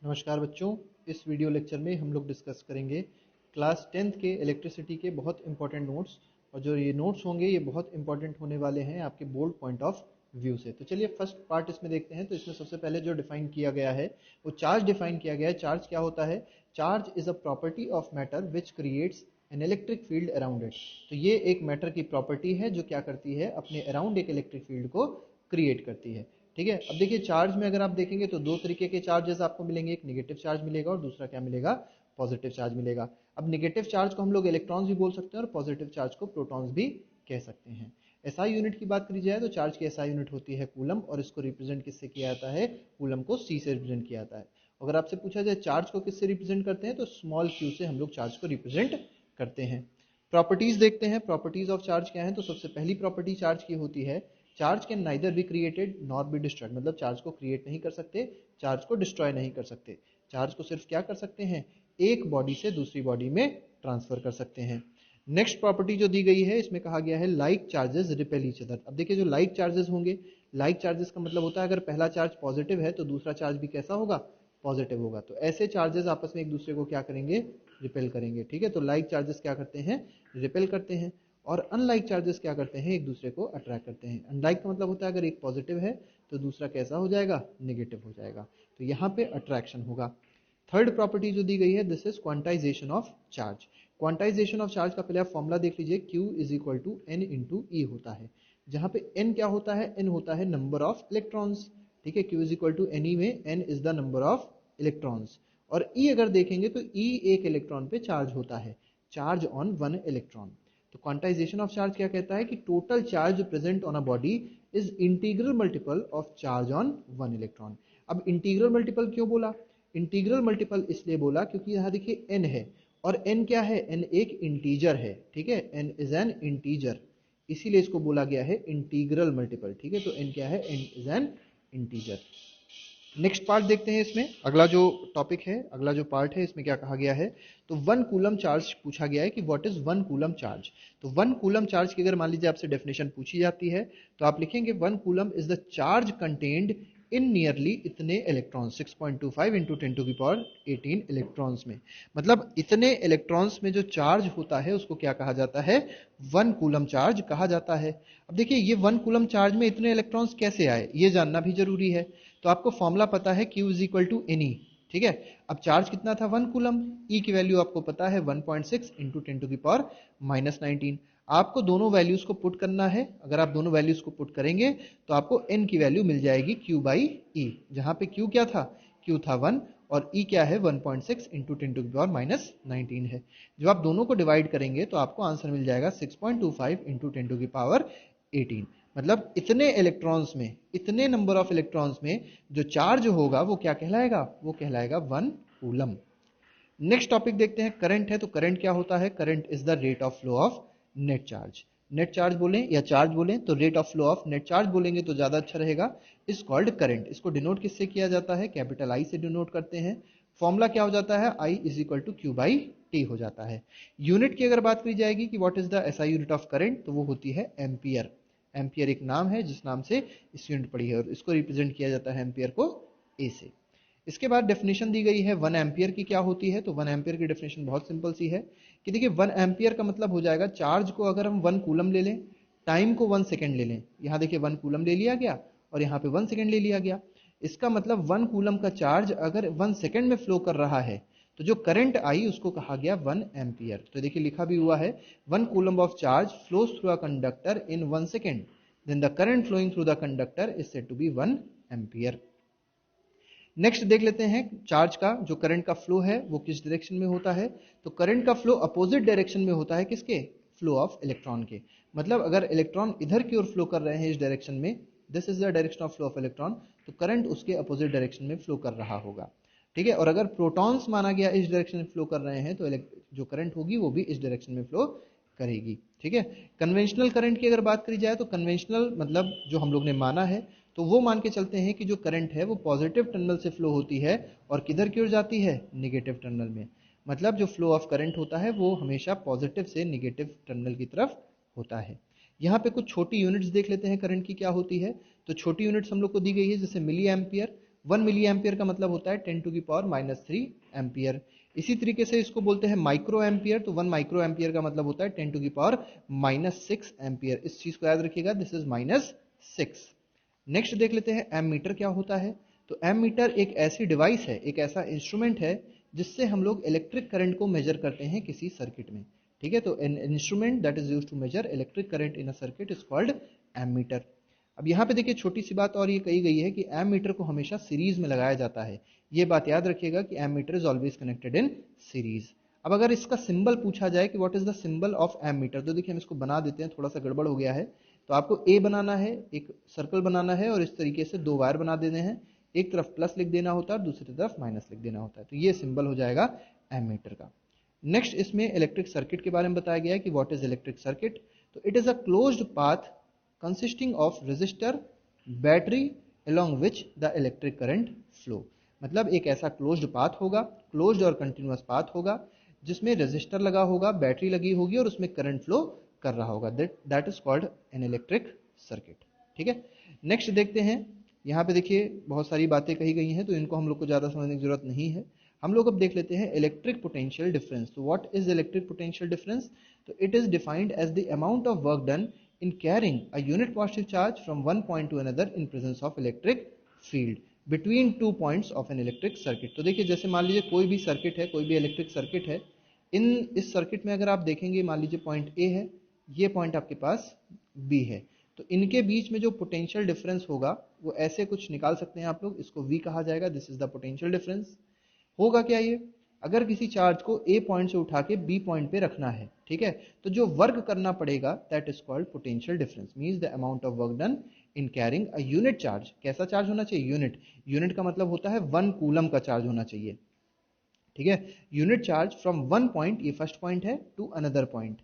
नमस्कार बच्चों, इस वीडियो लेक्चर में हम लोग डिस्कस करेंगे क्लास 10th के इलेक्ट्रिसिटी के बहुत इंपॉर्टेंट नोट्स। और जो ये नोट्स होंगे ये बहुत इंपॉर्टेंट होने वाले हैं आपके बोर्ड पॉइंट ऑफ व्यू से। तो चलिए फर्स्ट पार्ट इसमें देखते हैं। तो इसमें सबसे पहले जो डिफाइन किया गया है वो चार्ज डिफाइन किया गया है। चार्ज क्या होता है? Charge is a property of matter which creates an electric field around it. तो ये एक मैटर की प्रॉपर्टी है जो क्या करती है, अपने अराउंड एक इलेक्ट्रिक फील्ड को क्रिएट करती है। ठीक है, अब देखिए चार्ज में अगर आप देखेंगे तो दो तरीके के चार्जेस आपको मिलेंगे, एक नेगेटिव चार्ज मिलेगा और दूसरा क्या मिलेगा, पॉजिटिव चार्ज मिलेगा। अब नेगेटिव चार्ज को हम लोग इलेक्ट्रॉन्स भी बोल सकते हैं और पॉजिटिव चार्ज को प्रोटॉन्स भी कह सकते हैं। एसआई यूनिट की बात करी जाए तो चार्ज की एसआई यूनिट होती है कूलम, और इसको रिप्रेजेंट किससे किया जाता है? कूलम को सी से रिप्रेजेंट किया जाता है। अगर आपसे पूछा जाए चार्ज को किससे रिप्रेजेंट करते हैं तो स्मॉल क्यू से हम लोग चार्ज को रिप्रेजेंट करते हैं। प्रॉपर्टीज देखते हैं, प्रॉपर्टीज ऑफ चार्ज क्या है। तो सबसे पहली प्रॉपर्टी चार्ज की होती है charge can neither be created nor be destroyed. मतलब चार्ज को क्रिएट नहीं कर सकते, चार्ज को डिस्ट्रॉय नहीं कर सकते। चार्ज को सिर्फ क्या कर सकते हैं, एक बॉडी से दूसरी बॉडी में ट्रांसफर कर सकते हैं। नेक्स्ट प्रॉपर्टी जो दी गई है इसमें कहा गया है like charges repel each other. अब देखिए जो लाइक चार्जेस होंगे, लाइक चार्जेस का मतलब होता है अगर पहला चार्ज पॉजिटिव है तो दूसरा चार्ज भी कैसा होगा, पॉजिटिव होगा। तो ऐसे चार्जेस आपस में एक दूसरे को क्या करेंगे, रिपेल करेंगे। ठीक है, तो लाइक चार्जेस क्या करते हैं, रिपेल करते हैं। और अनलाइक चार्जेस क्या करते हैं, एक दूसरे को अट्रैक्ट करते हैं। अनलाइक का मतलब होता है अगर एक पॉजिटिव है तो दूसरा कैसा हो जाएगा, नेगेटिव हो जाएगा। तो यहाँ पे अट्रैक्शन होगा। थर्ड प्रॉपर्टी जो दी गई है this is quantization of charge. Quantization of charge का पहले आप फॉर्मूला देख लीजिए, Q is equal to n into e होता है, जहां पे n क्या होता है, n होता है नंबर ऑफ इलेक्ट्रॉन्स। ठीक है, Q is equal to N E में n is the number of electrons, और E अगर देखेंगे तो E एक इलेक्ट्रॉन पे चार्ज होता है, चार्ज ऑन वन इलेक्ट्रॉन। तो क्वांटाइजेशन ऑफ चार्ज क्या कहता है कि total charge present on a body is integral multiple of charge on one electron. अब इंटीग्रल मल्टीपल क्यों बोला, इंटीग्रल मल्टीपल इसलिए बोला क्योंकि यहां देखिए n है, और n क्या है, n एक इंटीजर है। ठीक है, n इज एन इंटीजर, इसीलिए इसको बोला गया है इंटीग्रल मल्टीपल। ठीक है, तो n क्या है, n is an integer. Next part देखते हैं। इसमें अगला जो टॉपिक है, अगला जो पार्ट है, इसमें क्या कहा गया है, तो वन कूलम चार्ज पूछा गया है कि what is one coulomb charge. तो वन कूलम चार्ज की अगर मान लीजिए आपसे डेफिनेशन पूछी जाती है तो आप लिखेंगे one coulomb is the charge contained in nearly इतने इलेक्ट्रॉन, 6.25 इंटू 10⁻18 इलेक्ट्रॉन्स में। मतलब इतने इलेक्ट्रॉन्स में जो चार्ज होता है उसको क्या कहा जाता है, वन कूलम चार्ज कहा जाता है। अब देखिए ये वन कूलम चार्ज में इतने इलेक्ट्रॉन्स कैसे आए ये जानना भी जरूरी है। तो आपको फॉर्मूला पता है Q is equal to N E. ठीक है, अब चार्ज कितना था, वन कूलम, E की वैल्यू आपको पता है 1.6 इंटू 10⁻19। आपको दोनों वैल्यूज को पुट करना है। अगर आप दोनों वैल्यूज को पुट करेंगे तो आपको n की वैल्यू मिल जाएगी Q बाई ई, जहां पे Q क्या था, Q था 1 और E क्या है 1.6 इंटू 10⁻19 है। जब आप दोनों को डिवाइड करेंगे तो आपको आंसर मिल जाएगा 6.25 इंटू 10⁻18। मतलब इतने इलेक्ट्रॉन्स में, इतने नंबर ऑफ इलेक्ट्रॉन्स में जो चार्ज होगा वो क्या कहलाएगा, वो कहलाएगा वन कूलम। नेक्स्ट टॉपिक देखते हैं, करंट है। तो करंट क्या होता है, current is the rate of flow of net charge. Net charge बोलें या चार्ज बोलें तो rate of flow of net charge बोलेंगे तो ज्यादा अच्छा रहेगा। Is called current. इसको डिनोट किससे किया जाता है, कैपिटल आई से डिनोट करते हैं। फॉर्मूला क्या हो जाता है, I is equal to Q by T हो जाता है। यूनिट की अगर बात करी जाएगी कि what is the SI unit of current, तो वो होती है एम्पियर। एम्पियर एक नाम है जिस नाम से इस यूनिट पड़ी है, और इसको रिप्रेजेंट किया जाता है एम्पियर को ए से। इसके बाद डेफिनेशन दी गई है वन एम्पियर की क्या होती है। तो वन एम्पियर की डेफिनेशन बहुत सिंपल सी है कि देखिए वन एम्पियर का मतलब हो जाएगा चार्ज को अगर हम वन कूलम ले लें, टाइम को 1 सेकेंड ले लें, यहां देखिए वन कूलम ले लिया गया और यहाँ पे 1 सेकेंड ले लिया गया। इसका मतलब वन कूलम का चार्ज अगर 1 सेकेंड में फ्लो कर रहा है तो जो करंट आई उसको कहा गया वन एम्पियर। तो देखिए लिखा भी हुआ है one coulomb of charge flows through a conductor in 1 second, then the current flowing through the conductor is said to be 1 ampere. Next देख लेते हैं चार्ज का जो करंट का फ्लो है वो किस डायरेक्शन में होता है। तो करंट का फ्लो अपोजिट डायरेक्शन में होता है किसके, फ्लो ऑफ इलेक्ट्रॉन के। मतलब अगर इलेक्ट्रॉन इधर की ओर फ्लो कर रहे हैं इस डायरेक्शन में, this is the direction of flow of electron, तो करंट उसके अपोजिट डायरेक्शन में फ्लो कर रहा होगा। ठीक है, और अगर प्रोटॉन्स माना गया इस डायरेक्शन में फ्लो कर रहे हैं तो जो करंट होगी वो भी इस डायरेक्शन में फ्लो करेगी। ठीक है, कन्वेंशनल करंट की अगर बात करी जाए तो कन्वेंशनल मतलब जो हम लोग ने माना है तो वो मान के चलते हैं कि जो करंट है वो पॉजिटिव टर्मिनल से फ्लो होती है और किधर की ओर जाती है, निगेटिव टर्मिनल में। मतलब जो फ्लो ऑफ करंट होता है वो हमेशा पॉजिटिव से निगेटिव टर्मिनल की तरफ होता है। यहाँ पे कुछ छोटी यूनिट्स देख लेते हैं करंट की क्या होती है। तो छोटी यूनिट्स हम लोग को दी गई है जैसे मिली एम्पियर, 1 मिली एम्पियर का मतलब होता है 10⁻³ एम्पियर। इसी तरीके से इसको बोलते हैं माइक्रो एम्पियर, तो 1 माइक्रो एम्पियर का मतलब होता है 10⁻⁻6 एम्पियर। इस चीज को याद रखिएगा, दिस इज -6। नेक्स्ट देख लेते हैं एम मीटर क्या होता है। तो एम मीटर एक ऐसी डिवाइस है, एक ऐसा इंस्ट्रूमेंट है जिससे हम लोग इलेक्ट्रिक करंट को मेजर करते हैं किसी सर्किट में। ठीक है, तो an instrument that is used to measure electric current in a circuit is called ammeter. अब यहाँ पे देखिए छोटी सी बात और ये कही गई है कि एम मीटर को हमेशा सीरीज में लगाया जाता है। ये बात याद रखिएगा कि ammeter is always connected in series. अब अगर इसका सिंबल पूछा जाए कि what is the symbol of ammeter, तो देखिए हम इसको बना देते हैं, थोड़ा सा गड़बड़ हो गया है। तो आपको ए बनाना है, एक सर्कल बनाना है और इस तरीके से 2 वायर बना देने हैं। एक तरफ प्लस लिख देना होता है, दूसरी तरफ माइनस लिख देना होता है। तो ये सिंबल हो जाएगा एम मीटर का। नेक्स्ट इसमें इलेक्ट्रिक सर्किट के बारे में बताया गया है कि व्हाट इज इलेक्ट्रिक सर्किट। तो it is a closed path consisting of resistor, battery along which the electric current flow। मतलब एक ऐसा क्लोज्ड पाथ होगा, क्लोज्ड और कंटिन्यूअस पाथ होगा जिसमें रेजिस्टर लगा होगा, बैटरी लगी होगी और उसमें करंट फ्लो कर रहा होगा, that is called an electric circuit. ठीक है, नेक्स्ट देखते हैं। यहाँ पे देखिए बहुत सारी बातें कही गई हैं, तो इनको हम लोग को ज्यादा समझने की जरूरत नहीं है। हम लोग अब देख लेते हैं इलेक्ट्रिक पोटेंशियल डिफरेंस। तो what is electric potential difference? तो it is defined as the amount of work done in carrying a unit positive charge from one point to another in presence of electric field between 2 points of an electric circuit। तो देखिए जैसे मान लीजिए कोई भी circuit है, कोई भी इलेक्ट्रिक सर्किट है, इस सर्किट में अगर आप देखेंगे, मान लीजिए पॉइंट ए है, ये पॉइंट आपके पास बी है, तो इनके बीच में जो पोटेंशियल डिफरेंस होगा वो ऐसे कुछ निकाल सकते हैं आप लोग, इसको वी कहा जाएगा, this is the potential difference. होगा क्या ये, अगर किसी चार्ज को ए पॉइंट से उठा के बी पॉइंट पे रखना है, ठीक है, तो जो वर्क करना पड़ेगा that is called potential difference, means the amount of work done in carrying a unit charge. कैसा चार्ज होना चाहिए? यूनिट। यूनिट का मतलब होता है 1 कूलम का चार्ज होना चाहिए। ठीक है, यूनिट चार्ज फ्रॉम 1 पॉइंट, ये फर्स्ट पॉइंट है, to another point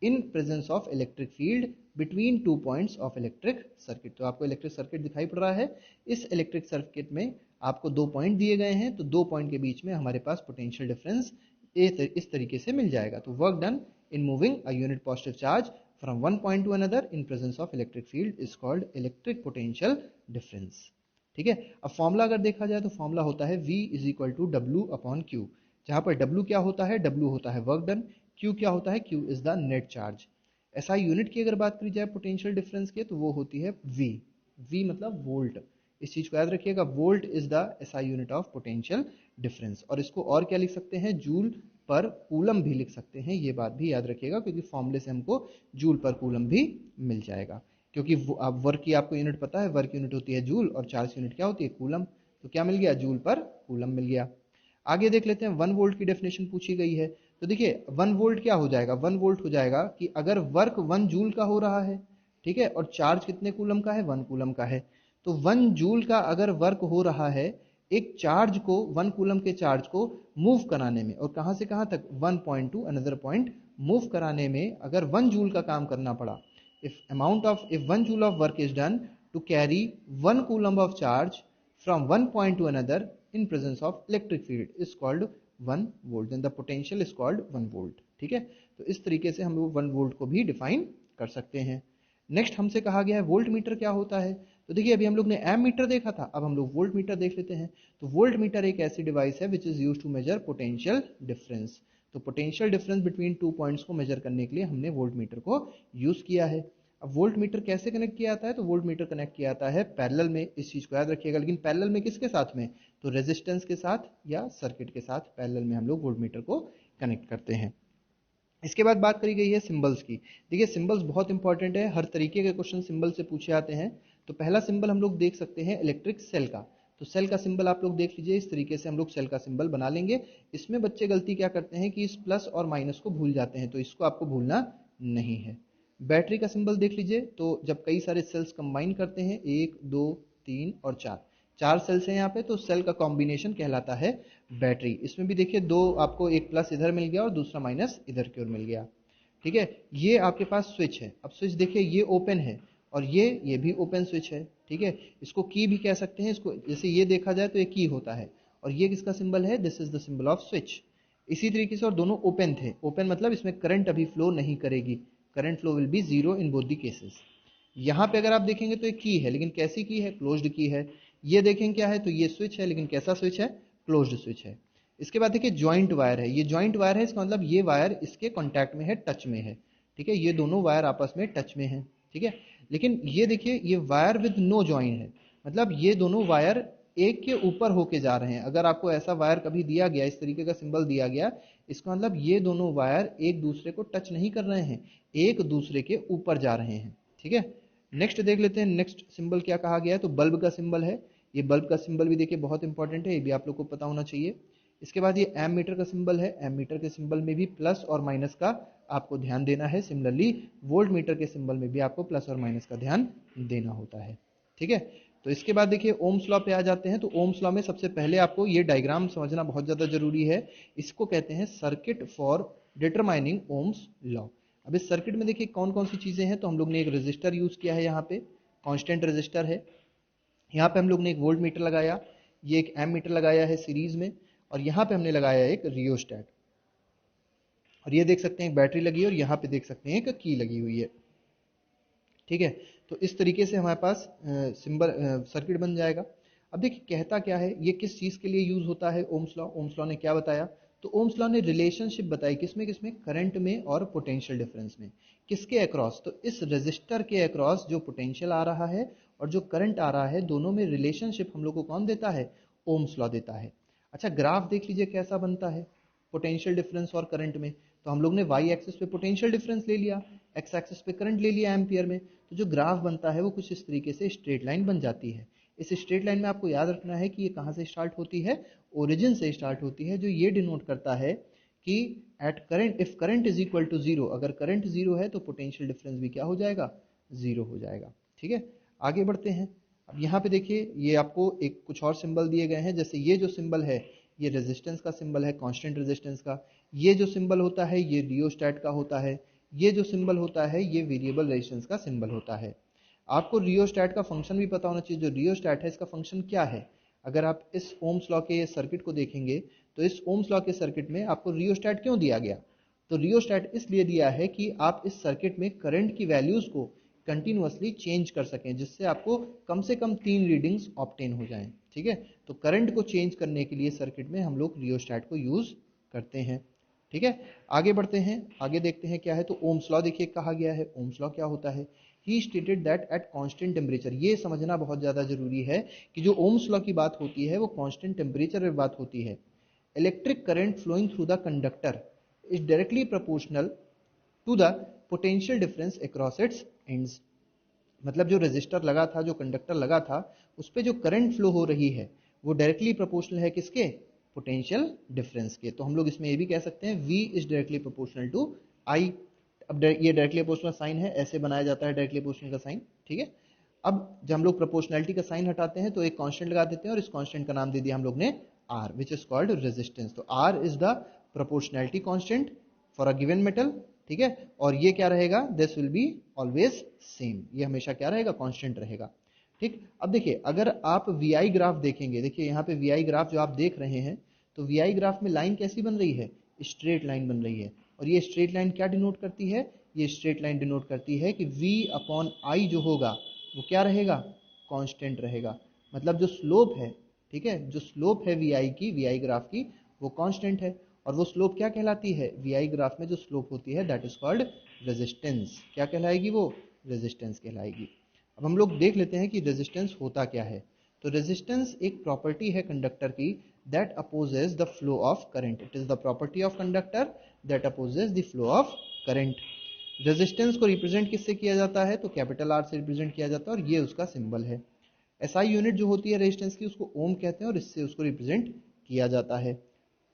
in presence of electric field between 2 points of electric circuit. तो आपको इलेक्ट्रिक सर्किट दिखाई पड़ रहा है। इस इलेक्ट्रिक सर्किट में आपको 2 पॉइंट दिए गए हैं, तो 2 पॉइंट के बीच में हमारे पास पोटेंशियल डिफरेंस इस तरीके से मिल जाएगा। तो work done in moving a unit positive charge from 1 point two another in presence of electric field is called electric potential difference. ठीक है, अब फॉर्मूला अगर देखा जाए तो फॉर्मूला होता है V is equal to W/Q, जहां पर W क्या होता है? W होता है वर्क डन, Q क्या होता है? Q is the net charge. SI unit की अगर बात करी जाए पोटेंशियल डिफरेंस के, तो वो होती है V। V मतलब वोल्ट, इस चीज को याद रखिएगा, volt is the SI unit of potential difference. और इसको और क्या लिख सकते हैं? जूल पर कूलम भी लिख सकते हैं, ये बात भी याद रखिएगा, क्योंकि फॉर्मूले से हमको जूल पर कूलम भी मिल जाएगा। क्योंकि अब वर्क की आपको यूनिट पता है, वर्क यूनिट होती है जूल और चार्ज यूनिट क्या होती है? कूलम। तो क्या मिल गया? जूल पर कूलम मिल गया। आगे देख लेते हैं, 1 वोल्ट की डेफिनेशन पूछी गई है। तो देखिए 1 वोल्ट क्या हो जाएगा? 1 वोल्ट हो जाएगा कि अगर वर्क 1 जूल का हो रहा है, ठीक है, और चार्ज कितने कूलम का है? 1 कूलम का है, तो 1 जूल का अगर वर्क हो रहा है एक चार्ज को, 1 कूलम के चार्ज को मूव कराने में, और कहां से कहां तक? 1 point two another point move कराने में, अगर 1 जूल का काम करना पड़ा, if 1 joule of work is done to carry 1 coulomb of charge from one point to another in presence of electric field is called 1 volt, then the potential is called 1 volt। ठीक है, तो इस तरीके से हम लोग 1 वोल्ट को भी डिफाइन कर सकते हैं। नेक्स्ट हमसे कहा गया है वोल्ट मीटर क्या होता है। तो देखिए अभी हम लोग ने एम मीटर देखा था, अब हम लोग वोल्ट मीटर देख लेते हैं। तो वोल्ट मीटर एक ऐसी डिवाइस है which is used to measure potential difference. तो पोटेंशियल डिफरेंस बिटवीन 2 पॉइंट्स को मेजर करने के लिए हमने वोल्ट मीटर को यूज किया है। अब वोल्ट मीटर कैसे कनेक्ट किया जाता है? तो वोल्ट मीटर कनेक्ट किया जाता है पैरेलल में, इस चीज को याद रखिएगा। लेकिन पैरेलल में किसके साथ में? तो रेजिस्टेंस के साथ या सर्किट के साथ पैरेलल में हम लोग वोल्ट मीटर को कनेक्ट करते हैं। इसके बाद बात करी गई है सिंबल्स की। देखिए सिंबल्स बहुत इंपॉर्टेंट है, हर तरीके के क्वेश्चन सिंबल से पूछे जाते हैं। तो पहला सिंबल हम लोग देख सकते हैं इलेक्ट्रिक सेल का। तो सेल का सिंबल आप लोग देख लीजिए, इस तरीके से हम लोग सेल का सिंबल बना लेंगे। इसमें बच्चे गलती क्या करते हैं कि इस प्लस और माइनस को भूल जाते हैं, तो इसको आपको भूलना नहीं है। बैटरी का सिंबल देख लीजिए, तो जब कई सारे सेल्स कंबाइन करते हैं, 1 2 3 और 4 सेल्स हैं यहाँ पे, तो सेल का कॉम्बिनेशन कहलाता है बैटरी। इसमें भी देखिए 2 आपको, एक प्लस इधर मिल गया और दूसरा माइनस इधर की ओर मिल गया। ठीक है, ये आपके पास स्विच है। अब स्विच देखिए ये ओपन है और ये भी ओपन स्विच है। ठीक है, इसको की भी कह सकते हैं, इसको जैसे ये देखा जाए तो ये की होता है, और ये किसका सिंबल है? This is the symbol off switch. इसी तरीके से और दोनों ओपन थे, ओपन मतलब इसमें करंट अभी फ्लो नहीं करेगी, current flow will be 0 in both the cases. यहाँ पे अगर आप देखेंगे तो एक की है, लेकिन कैसी की है? क्लोज्ड की है। ये देखें क्या है, तो ये स्विच है, लेकिन कैसा स्विच है, क्लोज्ड स्विच है। इसके बाद देखिए ज्वाइंट वायर है, ये ज्वाइंट वायर है, इसका मतलब ये वायर इसके कॉन्टैक्ट में है, टच में है, ठीक है, ये दोनों वायर आपस में टच में है, ठीक है। लेकिन ये देखिए ये वायर विद नो ज्वाइन है, मतलब ये दोनों वायर एक के ऊपर होके जा रहे हैं। अगर आपको ऐसा वायर कभी दिया गया, इस तरीके का सिंबल दिया गया, इसका मतलब ये दोनों वायर एक दूसरे को टच नहीं कर रहे हैं, एक दूसरे के ऊपर जा रहे हैं, ठीक है। नेक्स्ट देख लेते हैं, नेक्स्ट सिंबल क्या कहा गया है, तो बल्ब का सिंबल है। ये बल्ब का सिंबल भी देखिए बहुत इंपॉर्टेंट है, ये भी आप लोग को पता होना चाहिए। इसके बाद ये एम मीटर का सिंबल है, एम मीटर के सिंबल में भी प्लस और माइनस का आपको ध्यान देना है। सिमिलरली वोल्ट मीटर के सिंबल में भी आपको प्लस और माइनस का ध्यान देना होता है, ठीक है। तो इसके बाद देखिए ओम्स लॉ पे आ जाते हैं। तो ओम्स लॉ में सबसे पहले आपको ये डायग्राम समझना बहुत ज़्यादा जरूरी है। इसको कहते हैं circuit for determining Ohm's law. अब इस सर्किट में देखिए कौन कौन सी चीज़ें हैं, तो हम लोग ने एक रजिस्टर यूज़ किया है, यहाँ पे कांस्टेंट रजिस्टर है। यहाँ पे हम लोग ने एक वोल्ट मीटर लगाया, ये एक एम मीटर लगाया है सीरीज में, और यहाँ पे हमने लगाया एक रियोस्टैट, और ये देख सकते हैं एक बैटरी लगी है, और यहाँ पे देख सकते हैं एक की लगी हुई है, ठीक है। तो इस तरीके से हमारे पास सिंबल सर्किट बन जाएगा। अब देखिए कहता क्या है, ये किस चीज़ के लिए यूज होता है ओम्स लॉ। ओम्स लॉ ने क्या बताया, तो ओम्स लॉ ने रिलेशनशिप बताई, किसमें किसमें, करंट में और पोटेंशियल डिफरेंस में। किसके अक्रॉस, तो इस रजिस्टर के अक्रॉस जो पोटेंशियल आ रहा है और जो करंट आ रहा है, दोनों में रिलेशनशिप हम लोग को कौन देता है, ओम्स लॉ देता है। अच्छा ग्राफ देख लीजिए कैसा बनता है पोटेंशियल डिफरेंस और करंट में। तो हम लोग ने वाई एक्सिस पे पोटेंशियल डिफरेंस ले लिया, एक्स एक्सिस पे करंट ले लिया एम्पियर में, तो जो ग्राफ बनता है वो कुछ इस तरीके से स्ट्रेट लाइन बन जाती है। इस स्ट्रेट लाइन में आपको याद रखना है कि ये कहाँ से स्टार्ट होती है, ओरिजिन से स्टार्ट होती है, जो ये डिनोट करता है कि at current, if current is equal to zero, अगर करंट जीरो है तो पोटेंशियल डिफरेंस भी क्या हो जाएगा, जीरो हो जाएगा, ठीक है। आगे बढ़ते हैं। अब यहाँ पे देखिए ये आपको एक कुछ और सिंबल दिए गए हैं, जैसे ये जो सिंबल है ये रेजिस्टेंस का सिंबल है, कांस्टेंट रेजिस्टेंस का। ये जो सिंबल होता है ये रियोस्टैट का होता है। ये जो सिंबल होता है ये वेरिएबल रेजिस्टेंस का सिंबल होता है। आपको रियोस्टैट का फंक्शन भी पता होना चाहिए। जो रियोस्टैट है इसका फंक्शन क्या है, अगर आप इस ओम्स लॉ के सर्किट को देखेंगे तो इस ओम्स लॉ के सर्किट में आपको रियोस्टैट क्यों दिया गया, तो रियोस्टैट इसलिए दिया है कि आप इस सर्किट में करंट की वैल्यूज को कंटिन्यूअसली चेंज कर सकें, जिससे आपको कम से कम 3 रीडिंग्स ऑब्टेन हो जाएं, ठीक है। तो करंट को चेंज करने के लिए सर्किट में हम लोग रियोस्टैट को यूज करते हैं, ठीक है। आगे बढ़ते हैं, आगे देखते हैं क्या है। तो ओम्स लॉ देखिए कहा गया है, ओम्स लॉ क्या होता है, ही stated that at constant temperature. ये समझना बहुत ज़्यादा जरूरी है कि जो ओम्स लॉ की बात होती है वो कांस्टेंट टेम्परेचर में बात होती है। Electric current flowing through the conductor is directly proportional to the potential difference across its ends. मतलब जो रेजिस्टर लगा था, जो कंडक्टर लगा था, उस पर जो करंट फ्लो हो रही है वो डायरेक्टली प्रोपोर्शनल है किसके, पोटेंशियल डिफरेंस के। तो हम लोग इसमें ये भी कह सकते हैं V is directly proportional to I। अब ये डायरेक्टली प्रोपोर्शनल साइन है, ऐसे बनाया जाता है डायरेक्टली प्रोपोर्शनल का साइन, ठीक है। अब जब हम लोग प्रोपोर्शनलिटी का साइन हटाते हैं तो एक कांस्टेंट लगा देते हैं, और इस कांस्टेंट का नाम दे दिया हम लोग ने R, which is called resistance. तो R is the proportionality constant for a given metal, ठीक है। और ये क्या रहेगा, this will be always same, ये हमेशा क्या रहेगा, कांस्टेंट रहेगा, ठीक। अब देखिए अगर आप VI ग्राफ देखेंगे, देखिए यहाँ पे VI ग्राफ जो आप देख रहे हैं, तो VI ग्राफ में लाइन कैसी बन रही है, स्ट्रेट लाइन बन रही है। और ये स्ट्रेट लाइन क्या डिनोट करती है, ये स्ट्रेट लाइन डिनोट करती है कि V अपॉन I जो होगा वो क्या रहेगा, कांस्टेंट रहेगा। मतलब जो स्लोप है, ठीक है, जो स्लोप है VI की, VI ग्राफ की, वो कांस्टेंट है। और वो स्लोप क्या कहलाती है, VI ग्राफ में जो स्लोप होती है दैट इज कॉल्ड रेजिस्टेंस। क्या कहलाएगी वो, रेजिस्टेंस कहलाएगी। अब हम लोग देख लेते हैं कि रेजिस्टेंस होता क्या है। तो रेजिस्टेंस एक प्रॉपर्टी है कंडक्टर की that opposes the flow of current. It is the property of conductor that opposes the flow of current. Resistance को रिप्रेजेंट किससे किया जाता है, तो कैपिटल R से रिप्रेजेंट किया जाता है, और ये उसका सिंबल है। SI यूनिट जो होती है रेजिस्टेंस की उसको ओम कहते हैं, और इससे उसको रिप्रेजेंट किया जाता है।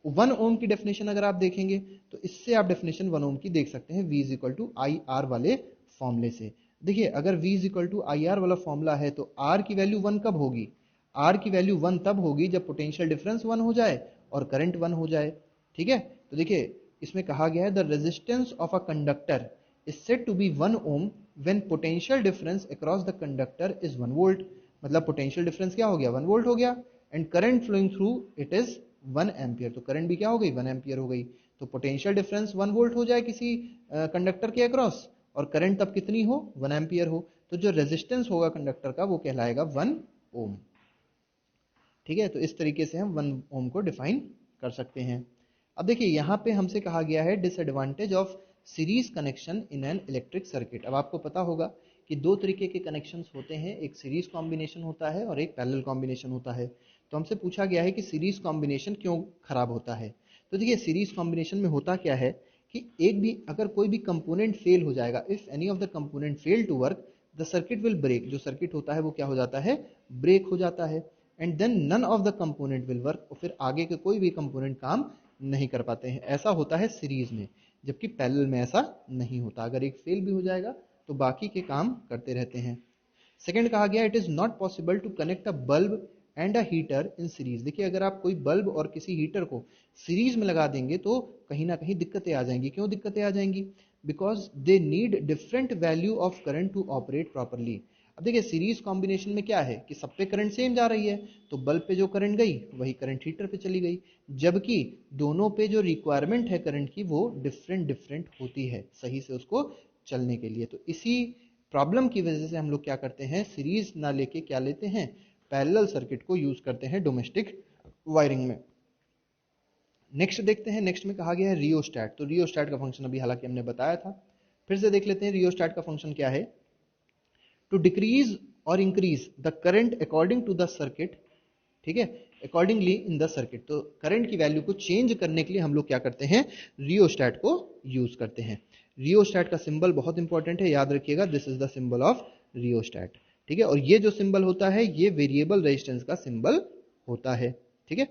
1 ओम की डेफिनेशन अगर आप देखेंगे तो इससे आप डेफिनेशन 1 ओम की देख सकते हैं, V is equal to I R वाले फॉर्मूले से। देखिए अगर V is equal to I R वाला फॉर्मूला है तो R की वैल्यू 1 कब होगी, R की वैल्यू 1 तब होगी जब पोटेंशियल डिफरेंस 1 हो जाए और करंट 1 हो जाए, ठीक है। तो देखिए इसमें कहा गया है the resistance of a conductor is said to be 1 ohm when potential difference across the conductor is 1 volt. मतलब पोटेंशियल डिफरेंस क्या हो गया, 1 वोल्ट हो गया, and current flowing through it is 1 ampere. तो करंट भी क्या हो गई, 1 एम्पियर हो गई। तो पोटेंशियल डिफरेंस 1 वोल्ट हो जाए किसी कंडक्टर के अक्रॉस, और करंट तब कितनी हो, 1 एम्पियर हो, तो जो रेजिस्टेंस होगा कंडक्टर का वो कहलाएगा 1 ओम। ठीक है, तो इस तरीके से हम 1 ओम को डिफाइन कर सकते हैं। अब देखिए यहाँ पे हमसे कहा गया है disadvantage of series connection in an electric circuit. अब आपको पता होगा कि दो तरीके के कनेक्शंस होते हैं, एक सीरीज कॉम्बिनेशन होता है और एक पैरेलल कॉम्बिनेशन होता है। तो हमसे पूछा गया है कि सीरीज कॉम्बिनेशन क्यों खराब होता है। तो देखिए सीरीज कॉम्बिनेशन में होता क्या है कि एक भी अगर कोई भी कंपोनेंट फेल हो जाएगा, if any of the component fail to work the circuit will break, जो सर्किट होता है वो क्या हो जाता है, ब्रेक हो जाता है। And then none of the component will work, और फिर आगे के कोई भी कंपोनेंट काम नहीं कर पाते हैं। ऐसा होता है सीरीज में, जबकि पैरेलल में ऐसा नहीं होता। अगर एक फेल भी हो जाएगा तो बाकी के काम करते रहते हैं। सेकंड कहा गया it is not possible to connect a bulb and a heater in series. देखिए अगर आप कोई बल्ब और किसी हीटर को सीरीज में लगा देंगे तो कहीं ना कहीं दिक्कतें आ जाएंगी। क्यों दिक्कतें आ जाएंगी? Because they need different value of current to operate properly. अब देखिए सीरीज कॉम्बिनेशन में क्या है कि सब पे करंट सेम जा रही है, तो बल्ब पे जो करंट गई वही करंट हीटर पे चली गई, जबकि दोनों पे जो रिक्वायरमेंट है करंट की वो डिफरेंट डिफरेंट होती है सही से उसको चलने के लिए। तो इसी प्रॉब्लम की वजह से हम लोग क्या करते हैं, सीरीज ना लेके क्या लेते हैं, पैरेलल सर्किट को यूज करते हैं डोमेस्टिक वायरिंग में। नेक्स्ट देखते हैं, नेक्स्ट में कहा गया है रियोस्टैट। तो रियोस्टैट का फंक्शन अभी हालांकि हमने बताया था, फिर से देख लेते हैं रियोस्टैट का फंक्शन क्या है। टू डिक्रीज और increase the current according to the circuit, ठीक है, अकॉर्डिंगली इन द सर्किट। तो करंट की वैल्यू को चेंज करने के लिए हम लोग क्या करते हैं, रियोस्टैट को यूज करते हैं। रियोस्टैट का सिंबल बहुत इंपॉर्टेंट है, याद रखिएगा, this is the symbol of rheostat. ठीक है, और ये जो सिंबल होता है ये वेरिएबल रेजिस्टेंस का सिंबल होता है। ठीक है,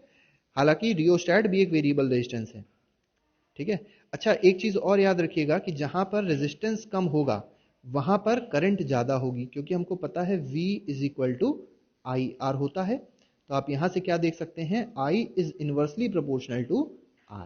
हालांकि रियोस्टैट भी एक वेरिएबल रेजिस्टेंस है। ठीक है, अच्छा एक चीज और याद रखिएगा कि जहां पर रेजिस्टेंस कम होगा वहां पर करंट ज्यादा होगी, क्योंकि हमको पता है V is equal to I R होता है। तो आप यहां से क्या देख सकते हैं, I is inversely proportional to R।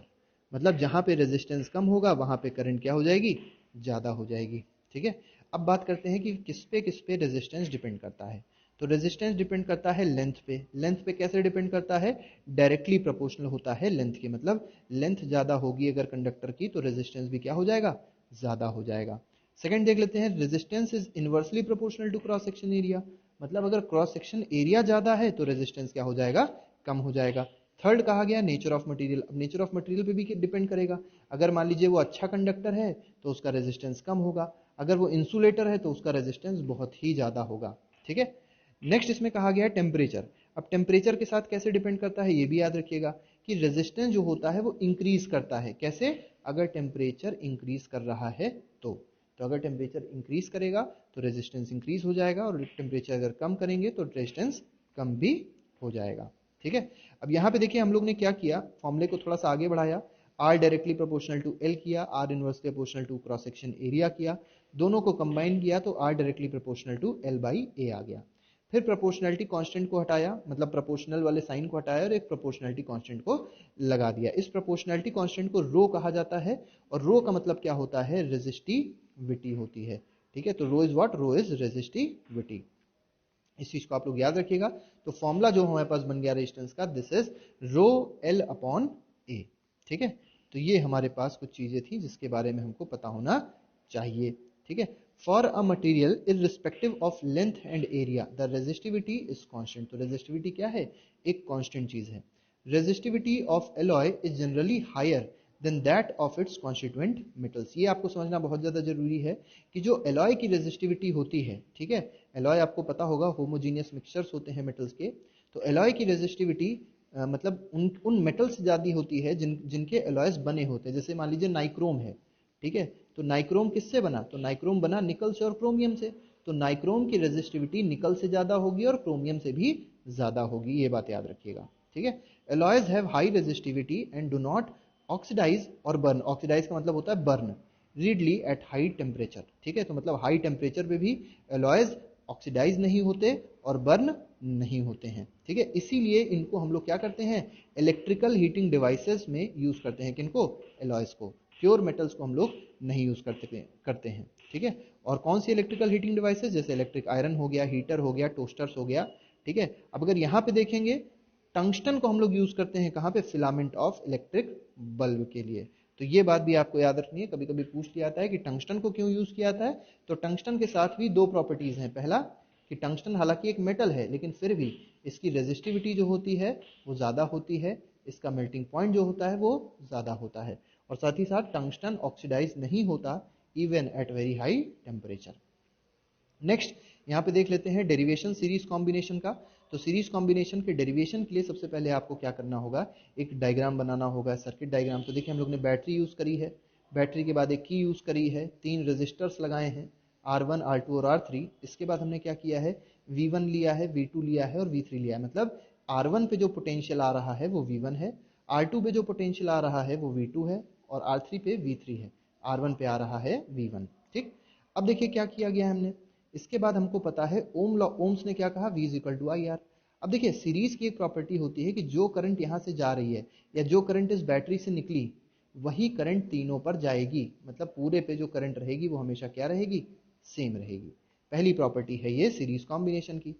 मतलब जहां पे रेजिस्टेंस कम होगा वहां पे करंट क्या हो जाएगी, ज्यादा हो जाएगी। ठीक है, अब बात करते हैं कि किस पे रेजिस्टेंस डिपेंड करता है। तो रेजिस्टेंस डिपेंड करता है लेंथ पे। लेंथ पे कैसे डिपेंड करता है, डायरेक्टली प्रोपोर्शनल होता है लेंथ के। मतलब लेंथ ज्यादा होगी अगर कंडक्टर की तो रेजिस्टेंस भी क्या हो जाएगा, ज्यादा हो जाएगा। सेकंड देख लेते हैं, resistance is inversely proportional to cross section area. मतलब अगर क्रॉस सेक्शन एरिया ज्यादा है तो रेजिस्टेंस क्या हो जाएगा, कम हो जाएगा। थर्ड कहा गया नेचर ऑफ मटेरियल। अब नेचर ऑफ मटेरियल पे भी डिपेंड करेगा। अगर मान लीजिए वो अच्छा कंडक्टर है तो उसका रेजिस्टेंस कम होगा, अगर वो इंसुलेटर है तो उसका रेजिस्टेंस बहुत ही ज्यादा होगा। ठीक है, नेक्स्ट इसमें कहा गया है टेम्परेचर। अब टेम्परेचर के साथ कैसे डिपेंड करता है ये भी याद रखिएगा कि रेजिस्टेंस जो होता है वो इंक्रीज करता है। कैसे, अगर टेम्परेचर इंक्रीज कर रहा है तो अगर टेम्परेचर इंक्रीज करेगा तो रेजिस्टेंस इंक्रीज हो जाएगा, और टेम्परेचर अगर कम करेंगे तो रेजिस्टेंस कम भी हो जाएगा। ठीक है, अब यहाँ पे देखिए हम लोग ने क्या किया, फॉर्मूले को थोड़ा सा आगे बढ़ाया, R directly proportional to L किया, R inversely proportional to cross section area किया, दोनों को कंबाइन किया तो R directly proportional to L by A आ गया। फिर प्रोपोर्शनलिटी कांस्टेंट को हटाया, मतलब प्रोपोर्शनल वाले साइन को हटाया और एक प्रोपोर्शनलिटी कांस्टेंट को लगा दिया। इस प्रोपोर्शनलिटी कांस्टेंट को रो कहा जाता है, और रो का मतलब क्या होता है, रेजिस्टिविटी होती है। ठीक है, तो rho is what, rho is resistivity. इस चीज को आप लोग याद रखिएगा। तो फॉर्मूला जो हमारे पास बन गया रेजिस्टेंस का, this is rho L upon A। ठीक है, तो ये हमारे पास कुछ चीजें थी जिसके बारे में हमको पता होना चाहिए। ठीक है, for a material irrespective of length and area the resistivity is constant. तो रेजिस्टिविटी क्या है, एक कांस्टेंट चीज है। Resistivity of alloy is generally higher than that of its constituent metals. ये आपको समझना बहुत ज्यादा जरूरी है कि जो एलॉय की रेजिस्टिविटी होती है, ठीक है, एलॉय आपको पता होगा होमोजीनियस मिक्सचर्स होते हैं मेटल्स के, तो एलॉय की रेजिस्टिविटी मतलब उन मेटल से ज्यादा होती है जिनके एलॉयस बने होते हैं। जैसे मान लीजिए नाइक्रोम है, ठीक है, तो नाइक्रोम किससे बना, तो नाइक्रोम बना निकल से और क्रोमियम से। तो नाइक्रोम की रेजिस्टिविटी निकल से ज्यादा होगी और क्रोमियम से भी ज्यादा होगी, ये बात याद रखिएगा। ठीक है, alloys have high resistivity and do not oxidise और बर्न। ऑक्सीडाइज का मतलब होता है burn readily at high temperature. ठीक है, तो मतलब हाई टेम्परेचर पे भी एलॉयज ऑक्सीडाइज नहीं होते और बर्न नहीं होते हैं। ठीक है, इसीलिए इनको हम लोग क्या करते हैं, इलेक्ट्रिकल हीटिंग डिवाइसेस में यूज करते हैं। किनको, एलॉयज को। प्योर मेटल्स को हम लोग नहीं यूज करते हैं। ठीक है, और कौन सी इलेक्ट्रिकल हीटिंग डिवाइसेस, जैसे इलेक्ट्रिक आयरन हो गया, हीटर हो गया, टोस्टर्स हो गया। ठीक है, अब अगर यहाँ पे देखेंगे टंगस्टन को हम लोग यूज करते हैं कहाँ पे, फिलामेंट ऑफ इलेक्ट्रिक बल्ब के लिए। तो ये बात भी आपको याद रखनी है, कभी कभी पूछ लिया जाता है कि टंगस्टन को क्यों यूज किया जाता है। तो टंगस्टन के साथ भी दो प्रॉपर्टीज हैं। पहला, कि टंगस्टन हालांकि एक मेटल है लेकिन फिर भी इसकी रेजिस्टिविटी जो होती है वो ज़्यादा होती है, इसका मेल्टिंग पॉइंट जो होता है वो ज़्यादा होता है, और साथ ही साथ टंगस्टन ऑक्सीडाइज नहीं होता even at very high temperature. Next यहाँ पे देख लेते हैं डेरिवेशन सीरीज कॉम्बिनेशन का। तो सीरीज कॉम्बिनेशन के डेरिवेशन के लिए सबसे पहले आपको क्या करना होगा, एक डायग्राम बनाना होगा, सर्किट डायग्राम। तो देखिए हम लोग ने बैटरी यूज़ करी है, बैटरी के बाद एक की यूज़ करी है, 3 रेजिस्टर्स लगाए हैं R1, R2 और R3। इसके बाद हमने क्या किया है, V1 लिया है, V2 लिया है और V3 लिया है। मतलब R1 पे जो पोटेंशियल आ रहा है वो V1 है, R2 पे जो पोटेंशियल आ रहा है वो V2 है और R3 पे V3 है, R1 पे आ रहा है V1। ठीक, अब देखिए क्या किया गया है हमने। इसके बाद हमको पता है ओम लॉ, ओम्स ने क्या कहा, V is equal to I R. अब देखिए सीरीज की एक प्रॉपर्टी होती है कि जो करंट यहाँ से जा रही है या जो करंट इस बैटरी से निकली वही करंट तीनों पर जाएगी, मतलब पूरे पे जो करंट रहेगी वो हमेशा क्या रहेगी, सेम रहेगी। पहली प्रॉपर्टी है ये सीरीज कॉम्बिनेशन की।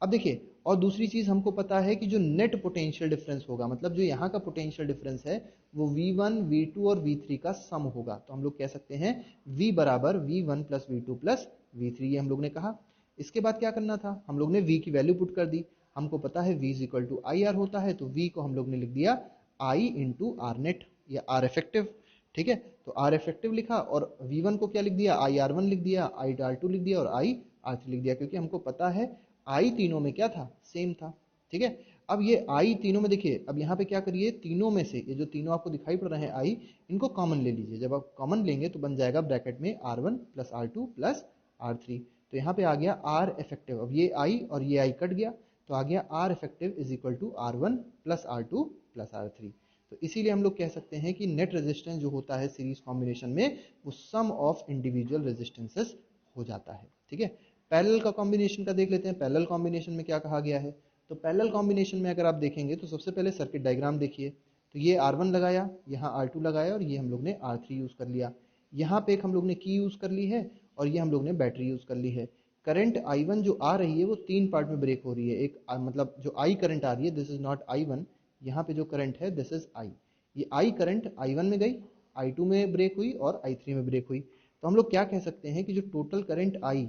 अब देखिए और दूसरी चीज हमको पता है कि जो नेट पोटेंशियल डिफरेंस होगा, मतलब जो यहाँ का पोटेंशियल डिफरेंस है वो V1, V2 और V3 का सम होगा। तो हम लोग कह सकते हैं V बराबर V1 plus V2 plus V3, ये हम लोग ने कहा। इसके बाद क्या करना था, हम लोग ने V की वैल्यू पुट कर दी। हमको पता है V is equal to I R होता है, तो V को हम लोग ने लिख दिया I इंटू आर नेट या आर इफेक्टिव। ठीक है, तो आर इफेक्टिव लिखा और V1 को क्या लिख दिया, IR1 लिख दिया, IR2 लिख दिया और IR3 लिख दिया, क्योंकि हमको पता है I तीनों में क्या था, सेम था। ठीक है, अब ये I तीनों में देखिए, अब यहाँ पे क्या करिए, तीनों में से ये जो तीनों आपको दिखाई पड़ रहे हैं I, इनको कॉमन ले लीजिए। जब आप कॉमन लेंगे तो बन जाएगा ब्रैकेट में R1 plus R2 plus R3। तो यहाँ पे आ गया R इफेक्टिव, अब ये I और ये I कट गया तो आ गया R effective is equal to R1 plus R2 plus R3। तो इसीलिए हम लोग कह सकते हैं कि नेट रेजिस्टेंस जो होता है सीरीज कॉम्बिनेशन में वो सम ऑफ इंडिविजुअल रेजिस्टेंसेस हो जाता है। ठीक है, पैरेलल का कॉम्बिनेशन का देख लेते हैं। पैरेलल कॉम्बिनेशन में क्या कहा गया है, तो पैरेलल कॉम्बिनेशन में अगर आप देखेंगे तो सबसे पहले सर्किट डायग्राम देखिए। तो ये R1 लगाया, यहाँ R2 लगाया और ये हम लोग ने R3 यूज कर लिया। यहाँ पे एक हम लोग ने की यूज कर ली है और ये हम लोग ने बैटरी यूज कर ली है। करंट I1 जो आ रही है वो 3 पार्ट में ब्रेक हो रही है। एक मतलब जो I करंट आ रही है दिस इज नॉट I1, यहाँ पे जो करंट है दिस इज I। ये I करंट I1 में गई, I2 में ब्रेक हुई और I3 में ब्रेक हुई। तो हम लोग क्या कह सकते हैं कि जो टोटल करंट I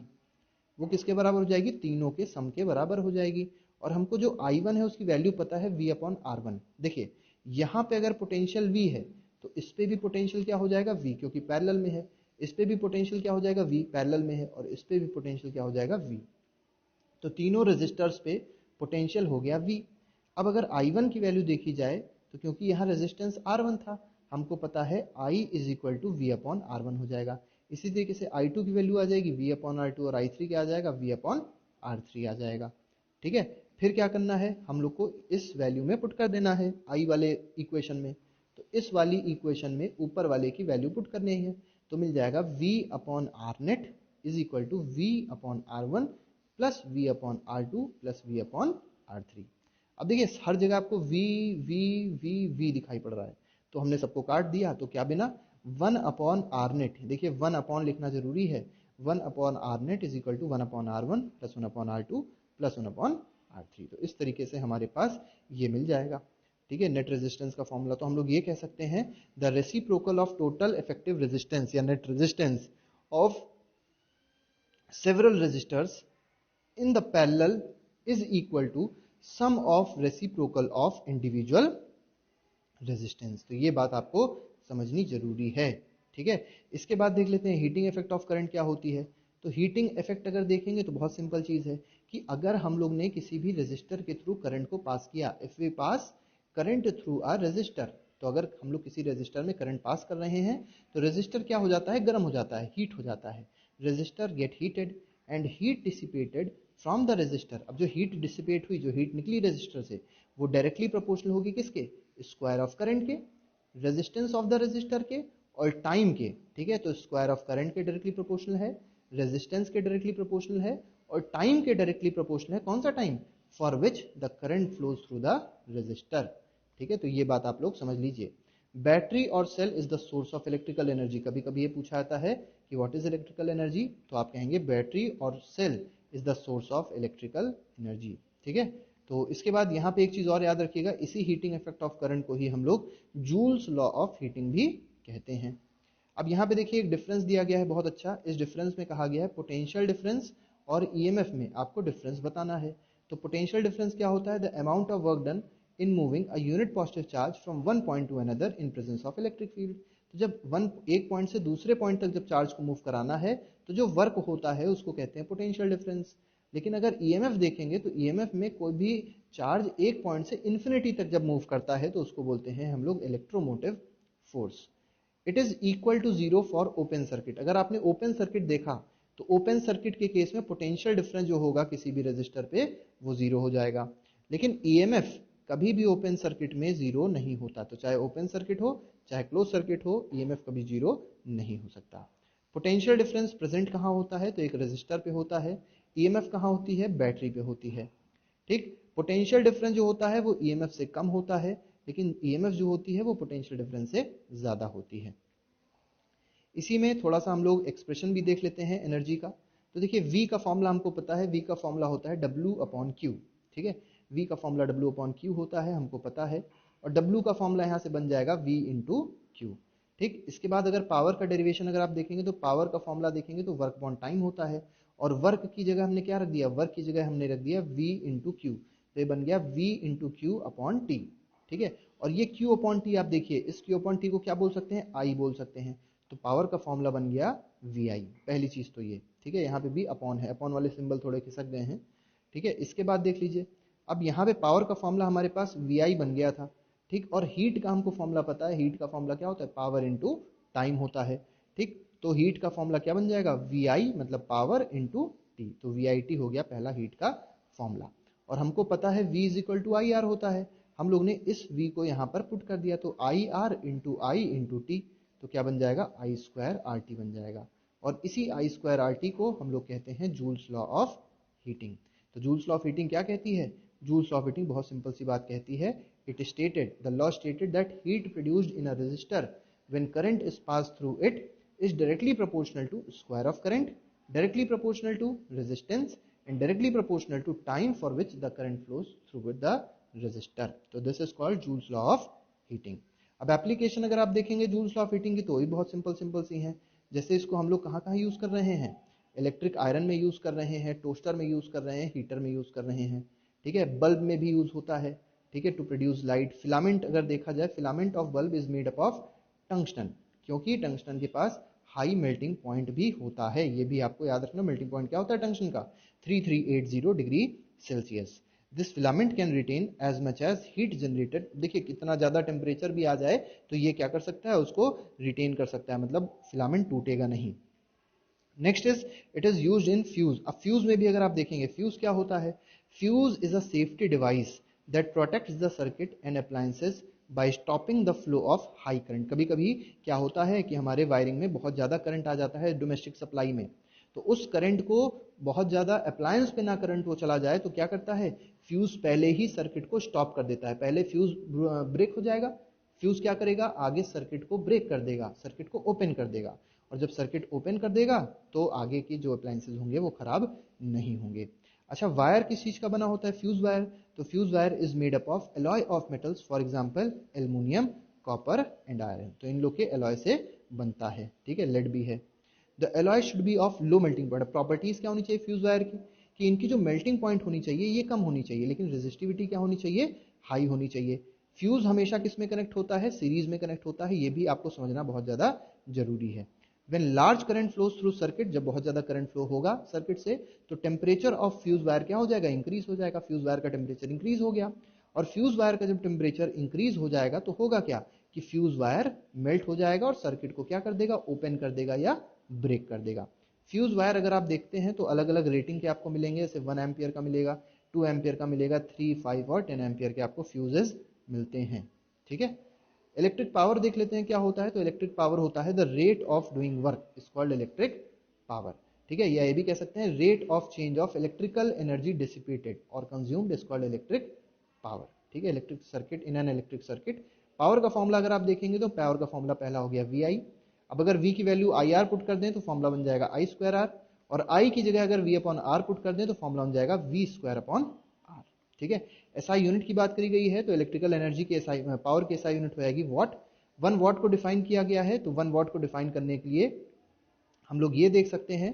वो किसके बराबर हो जाएगी, तीनों के सम के बराबर हो जाएगी। और हमको जो I1 है उसकी वैल्यू पता है V अपॉन R1। देखिए यहाँ पे अगर पोटेंशियल V है तो इस पे भी पोटेंशियल क्या हो जाएगा V, क्योंकि पैरेलल में है। इस पे भी पोटेंशियल क्या हो जाएगा V, पैरेलल में है, और इस पे भी पोटेंशियल क्या हो जाएगा V। तो तीनों रेजिस्टर्स पे पोटेंशियल हो गया V। अब अगर I1 की वैल्यू देखी जाए तो क्योंकि यहाँ रेजिस्टेंस R1 था, हमको पता है I is equal to V upon R1 हो जाएगा। इसी तरीके से I2 की वैल्यू आ जाएगी V अपॉन R2 और I3 क्या आ जाएगा, V अपॉन R3 आ जाएगा। ठीक है, फिर क्या करना है, हम लोग को इस वैल्यू में पुट कर देना है I वाले इक्वेशन में। तो इस वाली इक्वेशन में ऊपर वाले की वैल्यू पुट करनी है, तो मिल जाएगा V upon R net is equal to V upon R1 plus V upon R2 plus V upon R3। अब देखिए हर जगह आपको V V V V दिखाई पड़ रहा है, तो हमने सबको काट दिया। तो क्या बिना 1 अपॉन आर नेट, देखिए 1 अपॉन लिखना जरूरी है, 1 upon R net is equal to 1 upon R1 plus 1 upon R2 plus 1 upon R3। तो इस तरीके से हमारे पास ये मिल जाएगा। ठीक है, नेट रेजिस्टेंस का फॉर्मूला। तो हम लोग ये कह सकते हैं the reciprocal of total effective resistance या net resistance of several resistors in the parallel is equal to sum of reciprocal of individual resistance। तो ये बात आपको समझनी जरूरी है। ठीक है, इसके बाद देख लेते हैं हीटिंग इफेक्ट ऑफ करंट क्या होती है। तो हीटिंग इफेक्ट अगर देखेंगे तो बहुत सिंपल चीज है कि अगर हम लोग ने किसी भी रेजिस्टर के थ्रू करंट को पास किया, if we pass current through a resistor, तो अगर हम लोग किसी रेजिस्टर में करंट पास कर रहे हैं तो रेजिस्टर क्या हो जाता है, गर्म हो जाता है, हीट हो जाता है। Resistor get heated and heat dissipated from the resistor. अब जो हीट डिसिपेट हुई, जो हीट निकली रेजिस्टर से, वो डायरेक्टली प्रोपोर्शनल होगी किसके, स्क्वायर ऑफ करंट के, रेजिस्टेंस ऑफ द रेजिस्टर के और टाइम के। ठीक है, तो स्क्वायर ऑफ करंट के डायरेक्टली प्रोपोर्शनल है, रेजिस्टेंस के डायरेक्टली प्रोपोर्शनल है और टाइम के डायरेक्टली प्रोपोर्शनल है। कौन सा time, for which the current flows through the resistor. ठीक है, तो ये बात आप लोग समझ लीजिए। बैटरी और cell is the source of electrical energy. कभी कभी ये पूछा जाता है कि व्हाट इज इलेक्ट्रिकल एनर्जी, तो आप कहेंगे बैटरी और cell is the source of electrical energy. ठीक है, तो इसके बाद यहाँ पे एक चीज और याद रखिएगा, इसी हीटिंग इफेक्ट ऑफ करंट को ही हम लोग जूल्स लॉ ऑफ हीटिंग भी कहते हैं। अब यहाँ पे देखिए एक डिफरेंस दिया गया है बहुत अच्छा। इस डिफरेंस में कहा गया है पोटेंशियल डिफरेंस और ईएमएफ में आपको डिफरेंस बताना है। तो पोटेंशियल डिफरेंस क्या होता है? The amount of work done in moving a unit positive charge from one point two another in presence of electric field. तो जब एक पॉइंट से दूसरे पॉइंट तक जब चार्ज को मूव कराना है तो जो वर्क होता है उसको कहते हैं पोटेंशियल डिफरेंस। लेकिन अगर ईएमएफ देखेंगे तो ईएमएफ में कोई भी चार्ज एक पॉइंट से इन्फिनिटी तक जब मूव करता है तो उसको बोलते हैं हम लोग electromotive force. It is equal to zero for open circuit. अगर आपने ओपन सर्किट देखा तो ओपन सर्किट के केस में पोटेंशियल डिफरेंस जो होगा किसी भी रेजिस्टर पे वो जीरो हो जाएगा। लेकिन ईएमएफ कभी भी ओपन सर्किट में जीरो नहीं होता। तो चाहे ओपन सर्किट हो चाहे क्लोज सर्किट हो, ईएमएफ कभी जीरो नहीं हो सकता। पोटेंशियल डिफरेंस प्रेजेंट कहाँ होता है? तो एक रेजिस्टर पे होता है। ईएमएफ कहाँ होती है? बैटरी पे होती है। ठीक, पोटेंशियल डिफरेंस जो होता है वो ईएमएफ से कम होता है, लेकिन ईएमएफ जो होती है वो पोटेंशियल डिफरेंस से ज्यादा होती है। इसी में थोड़ा सा हम लोग एक्सप्रेशन भी देख लेते हैं एनर्जी का। तो देखिए V का फॉर्मूला हमको पता है, V का फॉर्मूला होता है W अपॉन Q। ठीक है, V का फॉर्मूला W अपॉन Q होता है, हमको पता है। और W का फॉर्मूला यहाँ से बन जाएगा V इंटू Q। ठीक, इसके बाद अगर पावर का डेरिवेशन अगर आप देखेंगे तो पावर का फॉर्मूला देखेंगे तो वर्क अपॉन टाइम होता है। और वर्क की जगह हमने क्या रख दिया? वर्क की जगह हमने रख दिया V इंटू Q। तो ये बन गया V into Q upon T। ठीक है, और ये Q अपॉन T आप देखिए, इस Q अपॉन T को क्या बोल सकते हैं? I बोल सकते हैं। तो पावर का फॉर्मूला बन गया VI। पहली चीज तो ये, ठीक है, यहाँ पे भी अपॉन है, अपॉन वाले सिंबल थोड़े खिसक गए हैं। ठीक है, इसके बाद देख लीजिए, अब यहाँ पे पावर का फॉर्मूला हमारे पास VI बन गया था। ठीक, और हीट का हमको फॉर्मूला पता है, हीट का फॉर्मूला क्या होता है? पावर इंटू टाइम होता है। ठीक, तो हीट का फॉर्मूला क्या बन जाएगा? VI मतलब पावर इंटू टी। तो VIT हो गया पहला हीट का फॉर्मूला। और हमको पता है V is equal to IR होता है। हम लोग ने इस V को यहाँ पर पुट कर दिया, तो IR into I into T. तो क्या बन जाएगा? I स्क्वायर RT बन जाएगा। और इसी I स्क्वायर RT को हम लोग कहते हैं जूल्स लॉ ऑफ हीटिंग। तो जूल्स लॉ ऑफ हीटिंग क्या कहती है? जूल्स लॉ ऑफ हीटिंग बहुत सिंपल सी बात कहती है, it stated, the law stated that heat produced in a resistor when current is pass through it is directly proportional to square of current, directly proportional to resistance and directly proportional to time for which the current flows through with the resistor. So this is called Joule's law of heating. अब application अगर आप देखेंगे joules law of heating की तो भी बहुत simple सी हैं। जैसे इसको हम लोग कहाँ यूज कर रहे हैं? इलेक्ट्रिक आयरन में यूज कर रहे हैं, टोस्टर में यूज कर रहे हैं, हीटर में यूज कर रहे हैं। ठीक है, बल्ब में भी यूज होता है। ठीक है, टू प्रोड्यूस लाइट। फिलामेंट अगर देखा जाए, filament of bulb is made up of tungsten, क्योंकि टंगस्टन के पास हाई मेल्टिंग पॉइंट भी होता है। ये भी आपको याद रखना, मेल्टिंग पॉइंट क्या होता है टंगस्टन का? 3380 degree Celsius. This filament can retain as much as heat generated. देखिए कितना ज्यादा टेम्परेचर भी आ जाए तो ये क्या कर सकता है? उसको रिटेन कर सकता है, मतलब फिलामेंट टूटेगा नहीं। Next is it is used in fuse. अब फ्यूज में भी अगर आप देखेंगे, फ्यूज क्या होता है? Fuse is a safety device that protects the circuit and appliances by stopping the flow of high current. कभी कभी क्या होता है कि हमारे वायरिंग में बहुत ज्यादा करंट आ जाता है डोमेस्टिक सप्लाई में, तो उस करंट को बहुत ज्यादा अप्लायंस पे ना करंट वो चला जाए तो क्या करता है? फ्यूज पहले ही सर्किट को स्टॉप कर देता है। पहले फ्यूज ब्रेक हो जाएगा, फ्यूज क्या करेगा? आगे सर्किट को ब्रेक कर देगा, सर्किट को ओपन कर देगा। और जब सर्किट ओपन कर देगा तो आगे की जो अप्लायंसेज होंगे वो खराब नहीं होंगे। अच्छा, वायर किस चीज का बना होता है? Fuse wire. तो fuse wire is made up of alloy of metals, for example aluminium, copper and iron. तो इन लोग के एलॉय से बनता है। ठीक है, लेड भी है। The alloy should be of low melting point. Properties क्या होनी चाहिए फ्यूज वायर की? कि इनकी जो मेल्टिंग पॉइंट होनी चाहिए ये कम होनी चाहिए, लेकिन रेजिस्टिविटी क्या होनी चाहिए? हाई होनी चाहिए। फ्यूज हमेशा किस में कनेक्ट होता है? सीरीज में कनेक्ट होता है। ये भी आपको समझना बहुत ज्यादा जरूरी है। When large current flows through circuit, जब बहुत ज्यादा करंट फ्लो होगा सर्किट से तो टेम्परेचर ऑफ फ्यूज वायर क्या हो जाएगा? इंक्रीज हो जाएगा। फ्यूज वायर का टेम्परेचर इंक्रीज हो गया, और फ्यूज वायर का जब टेम्परेचर इंक्रीज हो जाएगा तो होगा क्या? कि फ्यूज वायर मेल्ट हो जाएगा और सर्किट को क्या कर देगा? ओपन कर देगा या ब्रेक कर देगा। फ्यूज वायर अगर आप देखते हैं तो अलग अलग रेटिंग के आपको मिलेंगे, जैसे 1 एम्पियर का मिलेगा, 2 एम्पियर का मिलेगा, 3, 5 और 10 एम्पियर के आपको फ्यूजेस मिलते हैं। ठीक है, इलेक्ट्रिक पावर देख लेते हैं क्या होता है। तो इलेक्ट्रिक पावर होता है the rate of doing work is called electric power. ठीक है, या ये भी कह सकते हैं rate of change of electrical energy dissipated और consumed is called electric power. ठीक है, electric circuit, in an electric circuit. Power का फॉर्मूला अगर आप देखेंगे तो पावर का फॉर्मूला पहला हो गया VI। अब अगर V की वैल्यू IR पुट कर दें तो फॉर्मूला बन जाएगा I स्क्वायर R, और I की जगह अगर V अपॉन R पुट कर दें तो फॉर्मूला बन जाएगा V स्क्वायर अपॉन R। ठीक है, एसआई यूनिट की बात करी गई है तो इलेक्ट्रिकल एनर्जी के एसआई, पावर की एसआई यूनिट हो जाएगी वॉट। 1 वॉट को डिफाइन किया गया है, तो 1 वॉट को डिफाइन करने के लिए हम लोग ये देख सकते हैं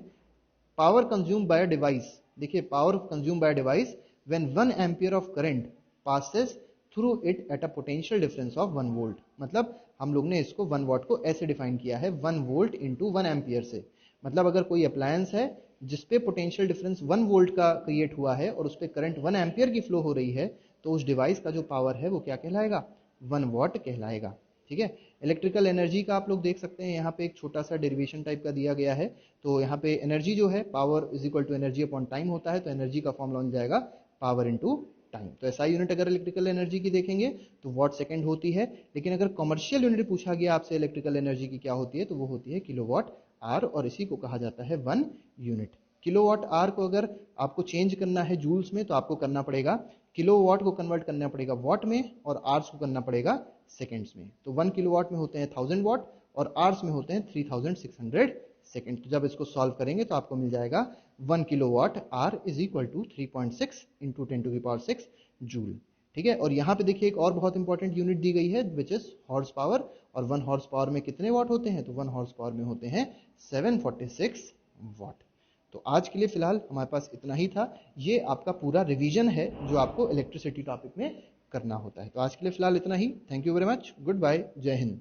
पावर कंज्यूम बाय डिवाइस, देखिए power consume by device when 1 ampere of current passes through it at a potential difference of 1 volt. मतलब हम लोग ने इसको 1 वॉट को ऐसे डिफाइन किया है 1 वोल्ट इंटू 1 एम्पियर से। मतलब अगर कोई अप्लायंस है जिसपे पोटेंशियल डिफरेंस 1 वोल्ट का क्रिएट हुआ है और उस पर करंट 1 एम्पियर की फ्लो हो रही है, तो उस डिवाइस का जो पावर है वो क्या कहलाएगा, 1 वॉट कहलाएगा। ठीक है। इलेक्ट्रिकल एनर्जी का आप लोग देख सकते हैं यहाँ पे एक छोटा सा डेरिवेशन टाइप का दिया गया है। तो यहाँ पे एनर्जी जो है power is equal to energy upon time होता है, तो एनर्जी का फॉर्मूला बन जाएगा पावर इनटू टाइम। तो ऐसा यूनिट अगर इलेक्ट्रिकल एनर्जी की देखेंगे तो वॉट सेकंड होती है, लेकिन अगर कमर्शियल यूनिट पूछा गया आपसे इलेक्ट्रिकल एनर्जी की क्या होती है, तो वो होती है किलोवाट आर, और इसी को कहा जाता है 1 यूनिट। किलोवाट आर को अगर आपको चेंज करना है जूल्स में, तो आपको करना पड़ेगा किलोवाट को कन्वर्ट करना पड़ेगा वॉट में, और आर्स को करना पड़ेगा सेकेंड्स में। तो 1 किलोवाट में होते हैं 1000 वॉट और आर्स में होते हैं 3600 सेकेंड। तो जब इसको सॉल्व करेंगे तो आपको मिल जाएगा 1 kilowatt hour is equal to 3.6 into 10⁶ joule. ठीक है। और यहाँ पे देखिए एक और बहुत इंपॉर्टेंट यूनिट दी गई है विच इज हॉर्स पावर, और 1 हॉर्स पावर में कितने वॉट होते हैं, तो 1 हॉर्स पावर में होते हैं 746 वॉट। तो आज के लिए फिलहाल हमारे पास इतना ही था। ये आपका पूरा रिवीजन है जो आपको इलेक्ट्रिसिटी टॉपिक में करना होता है। तो आज के लिए फिलहाल इतना ही। Thank you very much, good bye, जय हिंद।